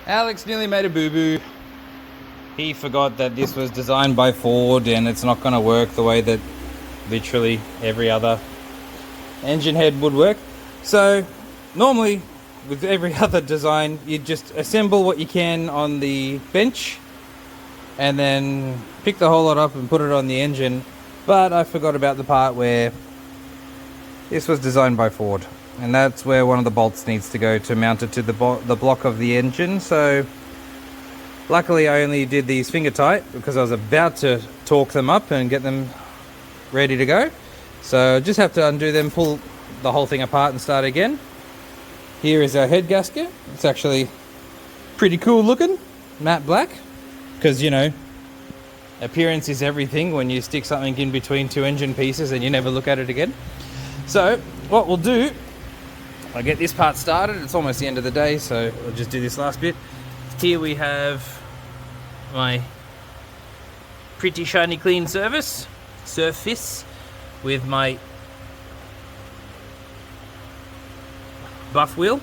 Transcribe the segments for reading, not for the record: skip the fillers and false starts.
Alex nearly made a boo-boo. He forgot that this was designed by Ford and it's not going to work the way that literally every other engine head would work. So normally with every other design, you just assemble what you can on the bench and then pick the whole lot up and put it on the engine. But I forgot about the part where this was designed by Ford, and that's where one of the bolts needs to go to mount it to the block of the engine. So luckily I only did these finger tight because I was about to torque them up and get them ready to go. So just have to undo them, pull the whole thing apart and start again. Here is our head gasket. It's actually pretty cool looking, matte black, because you know, appearance is everything when you stick something in between two engine pieces and you never look at it again. So what we'll do, I'll get this part started. It's almost the end of the day, so I'll just do this last bit. Here we have my pretty shiny clean surface with my buff wheel.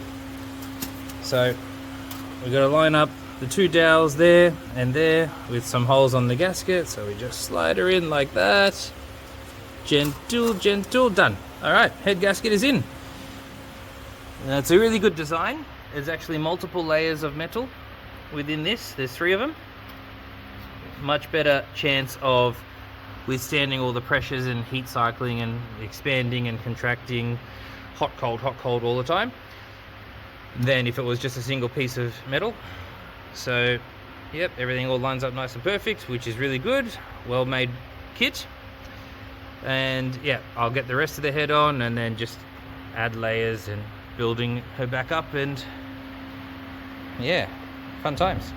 So we've got to line up the two dowels there and there with some holes on the gasket. So we just slide her in like that. Gentle, gentle, done. All right, head gasket is in. It's a really good design. There's actually multiple layers of metal within this. There's 3 of them. Much better chance of withstanding all the pressures and heat cycling and expanding and contracting, hot, cold all the time, than if it was just a single piece of metal. So, yep, everything all lines up nice and perfect, which is really good. Well-made kit. And yeah, I'll get the rest of the head on and then just add layers and building her back up, and yeah, fun times.